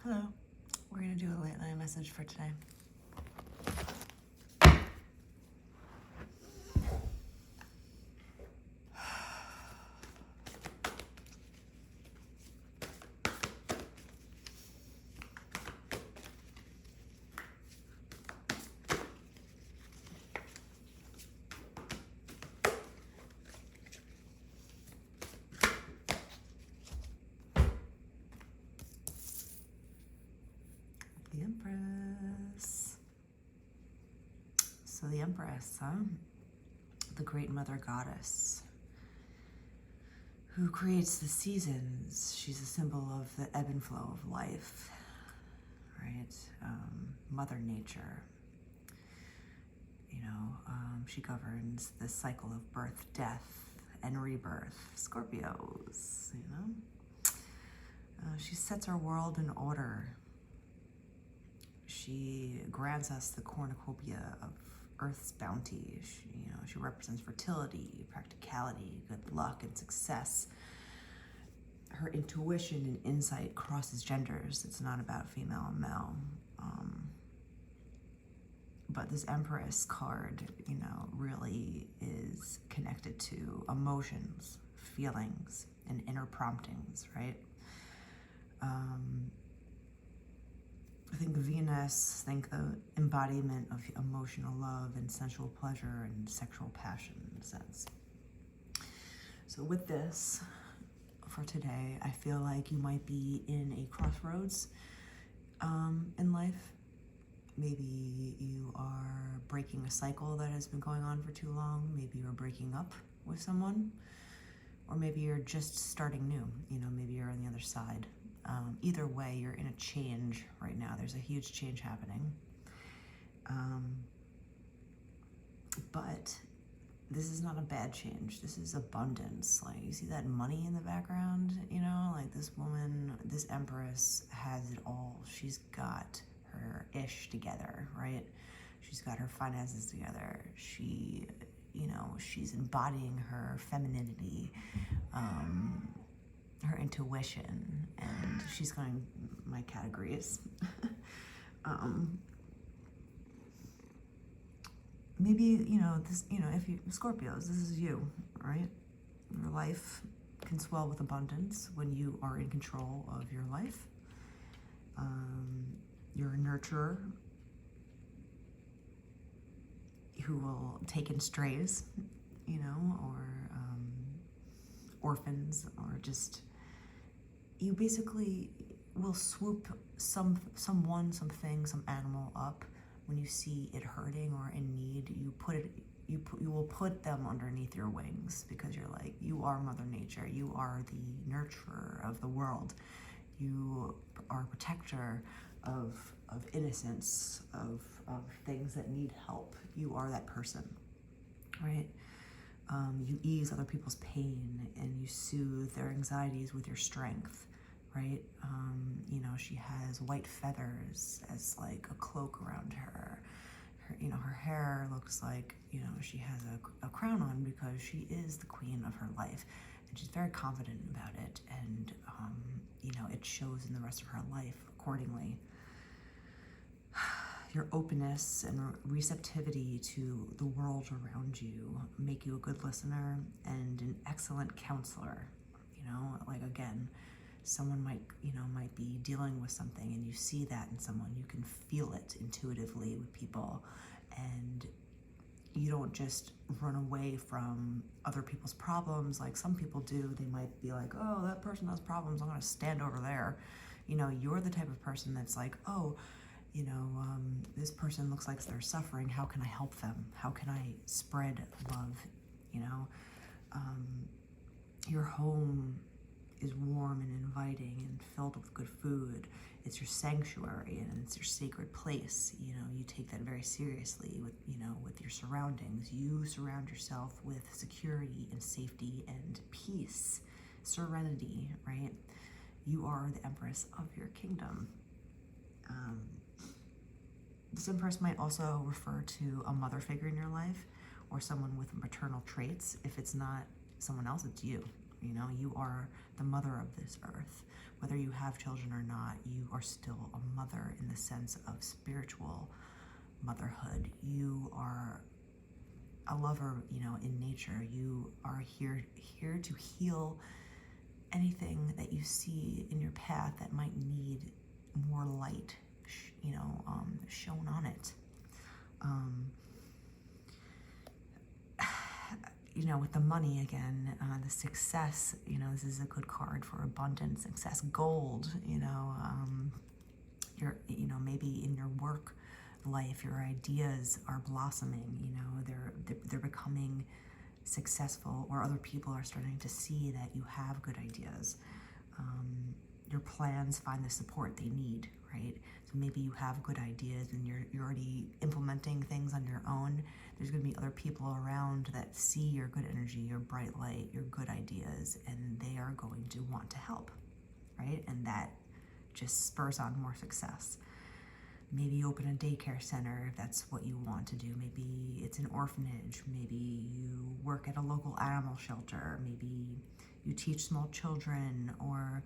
Hello. We're going to do a late night message for today. The Empress. So the Empress, the great mother goddess who creates the seasons. She's a symbol of the ebb and flow of life, right? Mother Nature. She governs the cycle of birth, death, and rebirth. Scorpios, she sets our world in order. She grants us the cornucopia of Earth's bounty. She represents fertility, practicality, good luck, and success. Her intuition and insight crosses genders. It's not about female and male. But this Empress card, really is connected to emotions, feelings, and inner promptings, right? I think Venus, the embodiment of emotional love and sensual pleasure and sexual passion in a sense. So with this, for today, I feel like you might be in a crossroads in life. Maybe you are breaking a cycle that has been going on for too long. Maybe you're breaking up with someone, or maybe you're just starting new. Maybe you're on the other side. Either way, you're in a change right now. There's a huge change happening. But this is not a bad change. This is abundance. Like, you see that money in the background? This woman, this Empress has it all. She's got her ish together, right? She's got her finances together. She's embodying her femininity, her intuition, and she's going, my categories. Maybe, if you, Scorpios, this is you, right? Your life can swell with abundance when you are in control of your life. You're a nurturer who will take in strays, or orphans, or just, you basically will swoop someone, something, some animal up when you see it hurting or in need. You will put them underneath your wings, because you're like, you are Mother Nature. You are the nurturer of the world. You are a protector of innocence, of things that need help. You are that person, right? You ease other people's pain, and you soothe their anxieties with your strength, right? She has white feathers as like a cloak around her. Her hair looks like, she has a crown on, because she is the queen of her life, and she's very confident about it, and it shows in the rest of her life accordingly. Your openness and receptivity to the world around you make you a good listener and an excellent counselor. Again, someone might be dealing with something, and you see that in someone. You can feel it intuitively with people, and you don't just run away from other people's problems like some people do. They might be like, oh, that person has problems, I'm gonna stand over there. You're the type of person that's like, oh, this person looks like they're suffering. How can I help them? How can I spread love? Your home is warm and inviting and filled with good food. It's your sanctuary, and it's your sacred place. You take that very seriously with your surroundings. You surround yourself with security and safety and peace, serenity, right? You are the Empress of your kingdom. This Empress might also refer to a mother figure in your life, or someone with maternal traits. If it's not someone else, it's you. You are the mother of this earth. Whether whether you have children or not, you are still a mother in the sense of spiritual motherhood. You are a lover, in nature. You are here to heal anything that you see in your path that might need more light, shown on it. With the money again, the success, this is a good card for abundance, success, gold, maybe in your work life, your ideas are blossoming, they're becoming successful, or other people are starting to see that you have good ideas. Your plans find the support they need, right? So maybe you have good ideas and you're already implementing things on your own. There's going to be other people around that see your good energy, your bright light, your good ideas, and they are going to want to help, right? And that just spurs on more success. Maybe you open a daycare center if that's what you want to do. Maybe it's an orphanage. Maybe you work at a local animal shelter. Maybe you teach small children, or,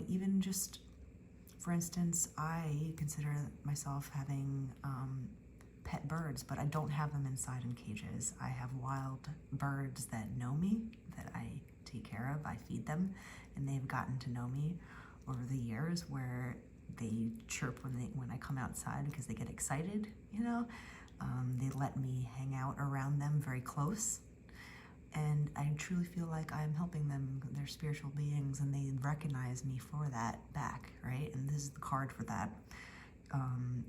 even just, for instance, I consider myself having pet birds, but I don't have them inside in cages. I have wild birds that know me, that I take care of. I feed them, and they've gotten to know me over the years, where they chirp when I come outside because they get excited, They let me hang out around them very close. And I truly feel like I'm helping them. They're spiritual beings, and they recognize me for that back, right? And this is the card for that.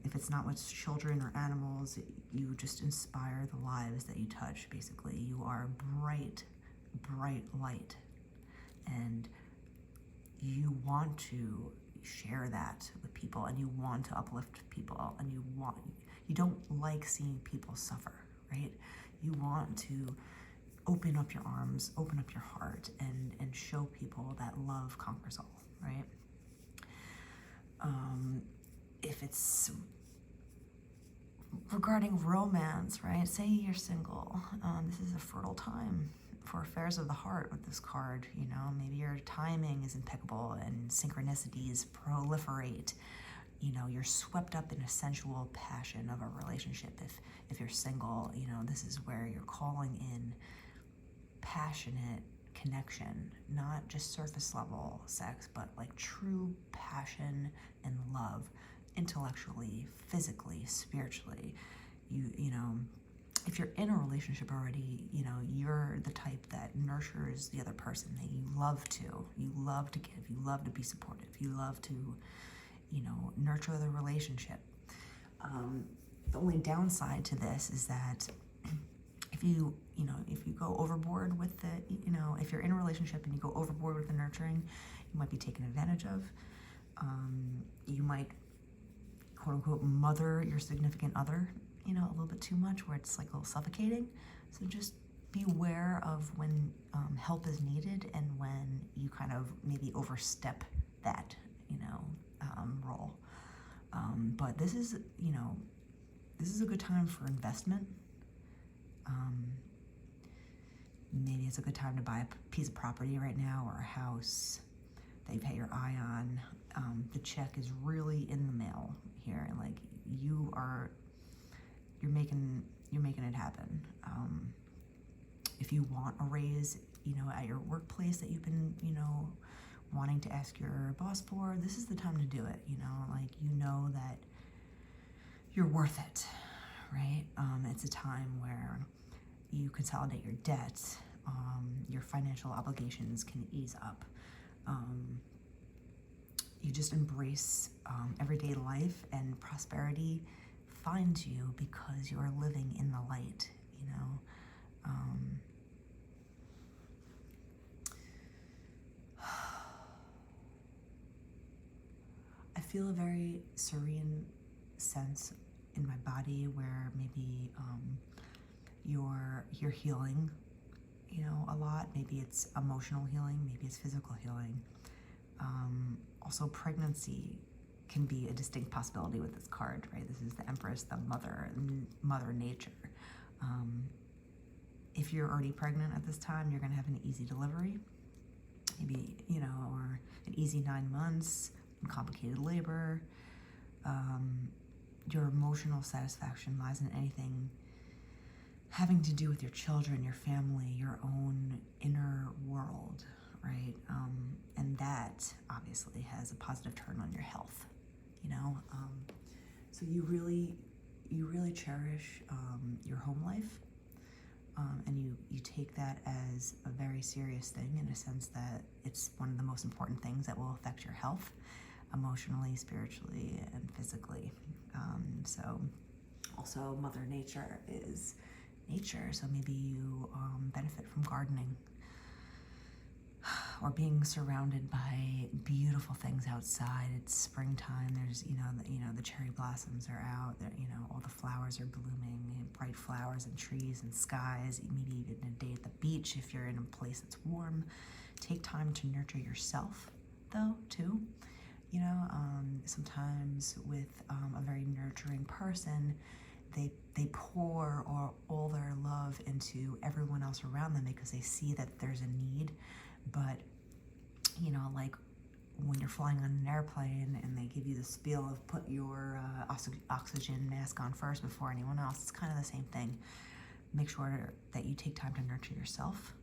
If it's not with children or animals, you just inspire the lives that you touch, basically. You are bright, bright light. And you want to share that with people, and you want to uplift people, and you don't like seeing people suffer, right? You want to open up your arms, open up your heart, and show people that love conquers all, right? If it's regarding romance, right? Say you're single. This is a fertile time for affairs of the heart with this card. Maybe your timing is impeccable and synchronicities proliferate. You're swept up in a sensual passion of a relationship. If you're single, this is where you're calling in passionate connection, not just surface level sex, but like true passion and love, intellectually, physically, spiritually. If you're in a relationship already, you're the type that nurtures the other person, that you love to give, you love to be supportive, you love to, nurture the relationship. The only downside to this is that if you go overboard with if you're in a relationship and you go overboard with the nurturing, you might be taken advantage of. You might, quote unquote, mother your significant other, a little bit too much, where it's like a little suffocating. So just be aware of when help is needed, and when you kind of maybe overstep that, role. But this is a good time for investment. Maybe it's a good time to buy a piece of property right now, or a house that you've had your eye on. The check is really in the mail here, and like you're making it happen. If you want a raise, at your workplace that you've been, wanting to ask your boss for, this is the time to do it. That you're worth it, right? It's a time where you consolidate your debt, your financial obligations can ease up. You just embrace everyday life, and prosperity finds you because you are living in the light, I feel a very serene sense in my body, where maybe you're healing, a lot. Maybe it's emotional healing, maybe it's physical healing. Also, pregnancy can be a distinct possibility with this card, right? This is the Empress, the mother nature. If you're already pregnant at this time, you're going to have an easy delivery. maybe, you know, or an easy 9 months, complicated labor. Your emotional satisfaction lies in anything having to do with your children, your family, your own inner world, right? And that obviously has a positive turn on your health, you know? So you really cherish your home life, and you take that as a very serious thing, in a sense that it's one of the most important things that will affect your health, emotionally, spiritually, and physically. So also Mother Nature is nature, so maybe you benefit from gardening or being surrounded by beautiful things outside. It's springtime. There's the cherry blossoms are out. All the flowers are blooming, bright flowers and trees and skies. Maybe even a day at the beach if you're in a place that's warm. Take time to nurture yourself, though, too. Sometimes with a very nurturing person, they pour all their love into everyone else around them because they see that there's a need. But like when you're flying on an airplane and they give you the spiel of put your oxygen mask on first before anyone else, it's kind of the same thing. Make sure that you take time to nurture yourself.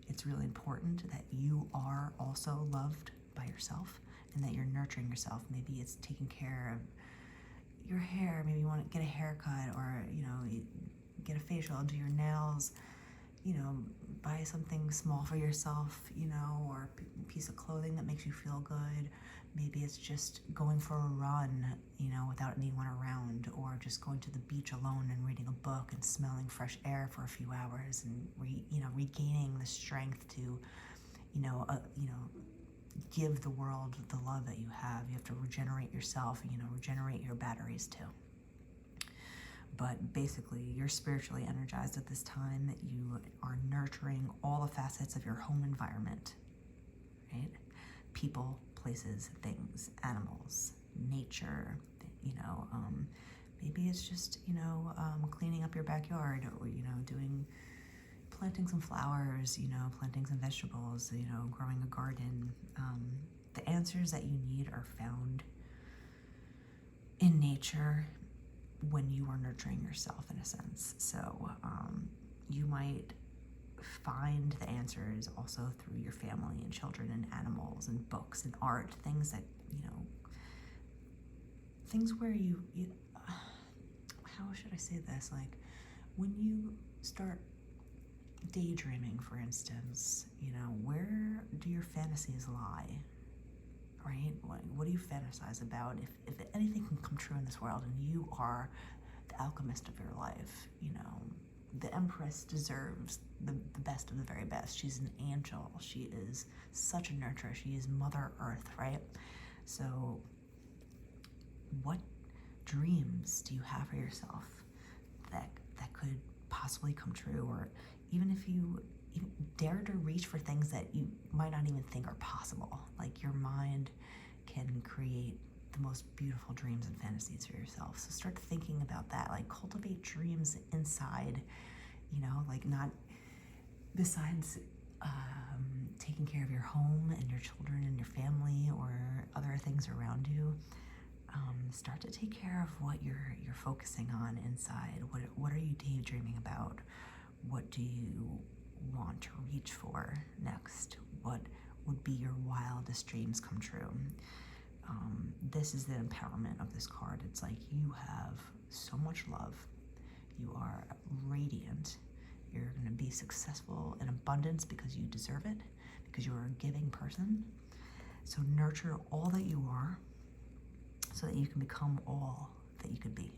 It's really important that you are also loved by yourself and that you're nurturing yourself. Maybe it's taking care of your hair. Maybe you want to get a haircut, or get a facial, do your nails, buy something small for yourself, or a piece of clothing that makes you feel good. Maybe it's just going for a run, without anyone around, or just going to the beach alone and reading a book and smelling fresh air for a few hours and regaining the strength to give the world the love that you have. You have to regenerate yourself, regenerate your batteries too. But basically, you're spiritually energized at this time, that you are nurturing all the facets of your home environment, right? People, places, things, animals, nature, maybe it's just, cleaning up your backyard, or, planting some flowers, planting some vegetables, growing a garden. The answers that you need are found in nature when you are nurturing yourself, in a sense. So you might find the answers also through your family and children and animals and books and art, things that, things where you how should I say this? Like when you start daydreaming, for instance, where do your fantasies lie? Right? What do you fantasize about? If anything can come true in this world, and you are the alchemist of your life, the Empress deserves the best of the very best. She's an angel. She is such a nurturer. She is Mother Earth, right? So what dreams do you have for yourself that could possibly come true? Or even if you dare to reach for things that you might not even think are possible. Like your mind can create the most beautiful dreams and fantasies for yourself. So start thinking about that. Like cultivate dreams inside, like not besides taking care of your home and your children and your family or other things around you. Start to take care of what you're focusing on inside. What are you daydreaming about? What do you want to reach for next? What would be your wildest dreams come true? This is the empowerment of this card. It's like you have so much love. You are radiant. You're going to be successful in abundance because you deserve it, because you are a giving person. So nurture all that you are so that you can become all that you could be.